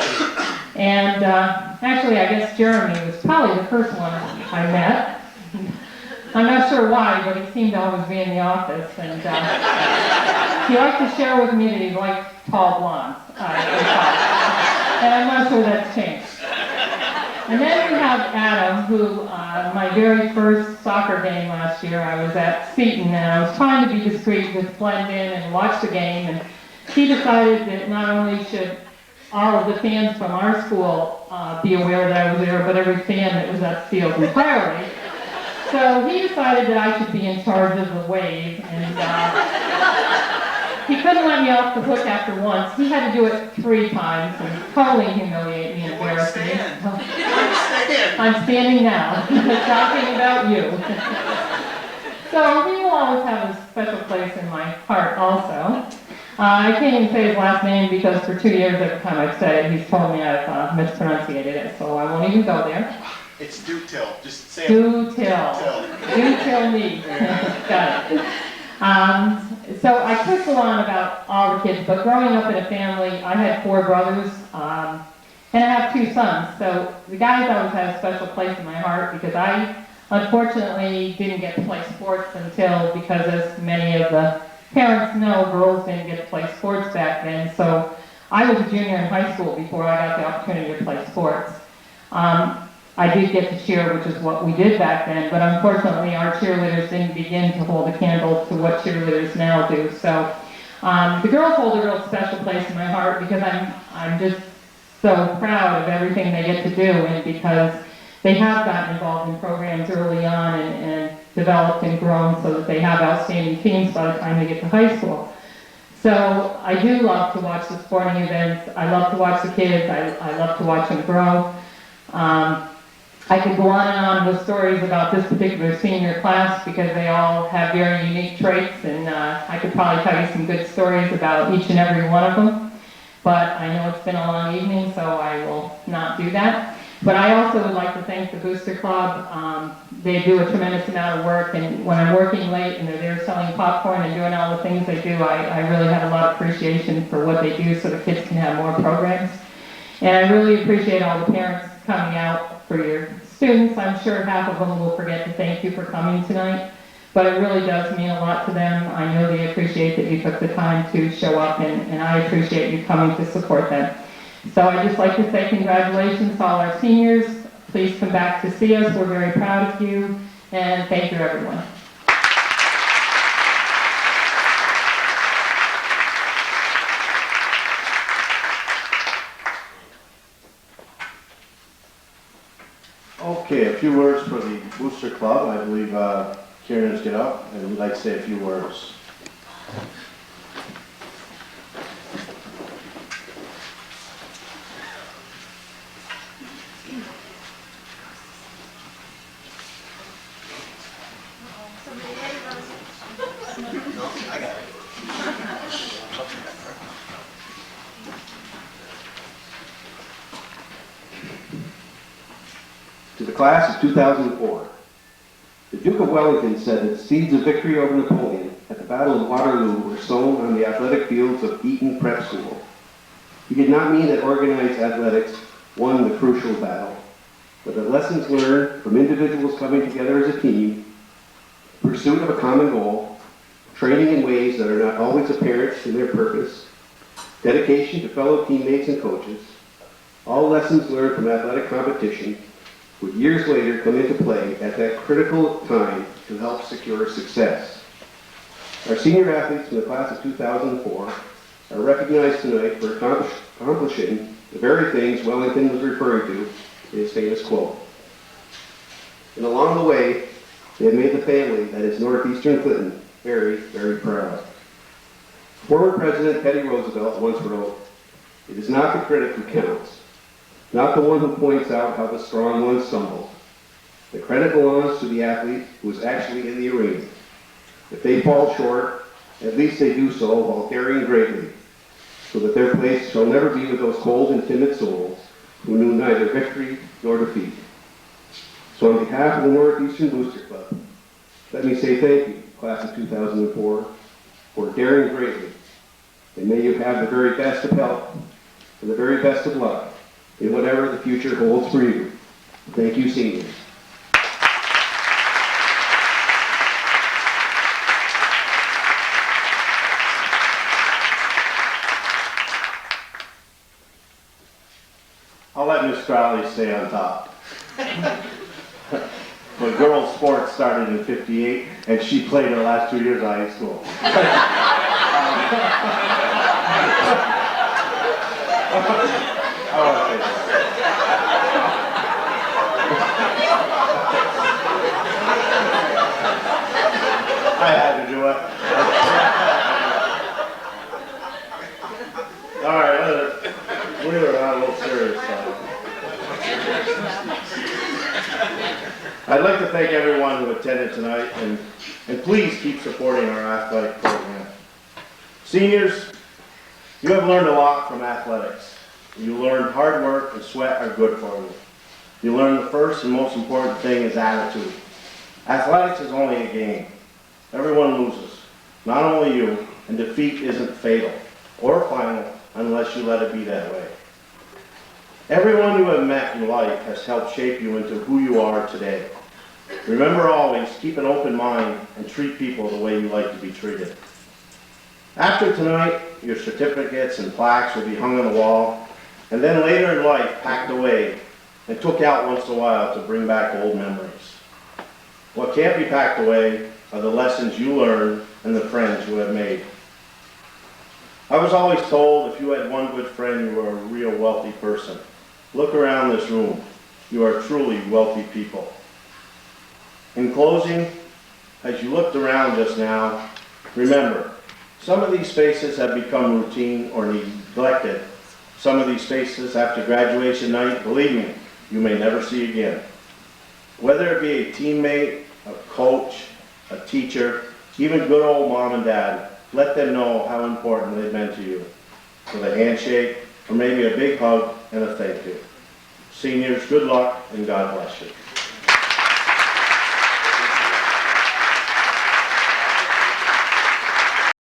And actually, I guess Jeremy was probably the first one I met. I'm not sure why, but he seemed to always be in the office. And he liked to share with me that he liked tall blondes. And I'm not sure that's changed. And then we have Adam, who, my very first soccer game last year, I was at Seton, and I was trying to be discreet, just blend in and watch the game, and he decided that not only should all of the fans from our school be aware that I was there, but every fan that was at the field entirely. So he decided that I should be in charge of the wave, and he couldn't let me off the hook after once. He had to do it 3 times and totally humiliate me and embarrass me. I'm standing now, talking about you. So he will always have a special place in my heart also. I can't even say his last name because for 2 years every time I've said it, he's told me I've mispronunciated it, so I won't even go there. It's Dutil. Just say it. Dutil. Dutil me. Got it. So I could go on about all the kids, but growing up in a family, I had 4 brothers, and I have 2 sons. So the guys always had a special place in my heart because I, unfortunately, didn't get to play sports until, because as many of the parents know, girls didn't get to play sports back then. So I was a junior in high school before I got the opportunity to play sports. I did get to cheer, which is what we did back then, but unfortunately our cheerleaders didn't begin to hold a candle to what cheerleaders now do. So the girls hold a real special place in my heart because I'm just so proud of everything they get to do, and because they have gotten involved in programs early on and developed and grown so that they have outstanding teams by the time they get to high school. So I do love to watch the sporting events. I love to watch the kids. I love to watch them grow. I could go on and on with stories about this particular senior class because they all have very unique traits, and I could probably tell you some good stories about each and every one of them. But I know it's been a long evening, so I will not do that. But I also would like to thank the Booster Club. They do a tremendous amount of work, and when I'm working late and they're there selling popcorn and doing all the things they do, I really have a lot of appreciation for what they do so the kids can have more programs. And I really appreciate all the parents coming out for your students. I'm sure half of them will forget to thank you for coming tonight, but it really does mean a lot to them. I know they appreciate that you took the time to show up, and I appreciate you coming to support them. So I'd just like to say congratulations to all our seniors. Please come back to see us. We're very proud of you, and thank you, everyone. Okay, a few words for the Booster Club. I believe Kieran's get up and would like to say a few words. To the class of 2004, the Duke of Wellington said that the seeds of victory over Napoleon at the Battle of Waterloo were sown on the athletic fields of Eton Prep School. He did not mean that organized athletics won the crucial battle, but that lessons learned from individuals coming together as a team, pursuit of a common goal, training in ways that are not always apparent in their purpose, dedication to fellow teammates and coaches, all lessons learned from athletic competition would years later come into play at that critical time to help secure success. Our senior athletes from the class of 2004 are recognized tonight for accomplishing the very things Wellington was referring to in his famous quote. And along the way, they have made the family that is Northeastern Clinton very, very proud. Former President Teddy Roosevelt once wrote, "It is not the critic who counts, not the one who points out how the strong one stumbled. The credit belongs to the athlete who is actually in the arena. If they fall short, at least they do so while daring greatly, so that their place shall never be with those cold and timid souls who knew neither victory nor defeat." So on behalf of the Northeastern Booster Club, let me say thank you, class of 2004, for daring greatly, and may you have the very best of health and the very best of luck in whatever the future holds for you. Thank you, seniors. I'll let Miss Crowley stay on top. But girls' sports started in '58, and she played her last 2 years of high school. I had to do it. All right, believe it or not, a little serious side. I'd like to thank everyone who attended tonight, and please keep supporting our athletic program. Seniors, you have learned a lot from athletics. You learned hard work and sweat are good for you. You learned the first and most important thing is attitude. Athletics is only a game. Everyone loses, not only you, and defeat isn't fatal or final unless you let it be that way. Everyone you have met in life has helped shape you into who you are today. Remember always, keep an open mind and treat people the way you like to be treated. After tonight, your certificates and plaques will be hung on the wall, and then later in life packed away and took out once in a while to bring back old memories. What can't be packed away are the lessons you learned and the friends you have made. I was always told if you had one good friend, you were a real wealthy person. Look around this room. You are truly wealthy people. In closing, as you looked around just now, remember, some of these spaces have become routine or neglected. Some of these spaces after graduation night, believe me, you may never see again. Whether it be a teammate, a coach, a teacher, even good old mom and dad, let them know how important they've been to you. With a handshake, or maybe a big hug and a thank you. Seniors, good luck and God bless you.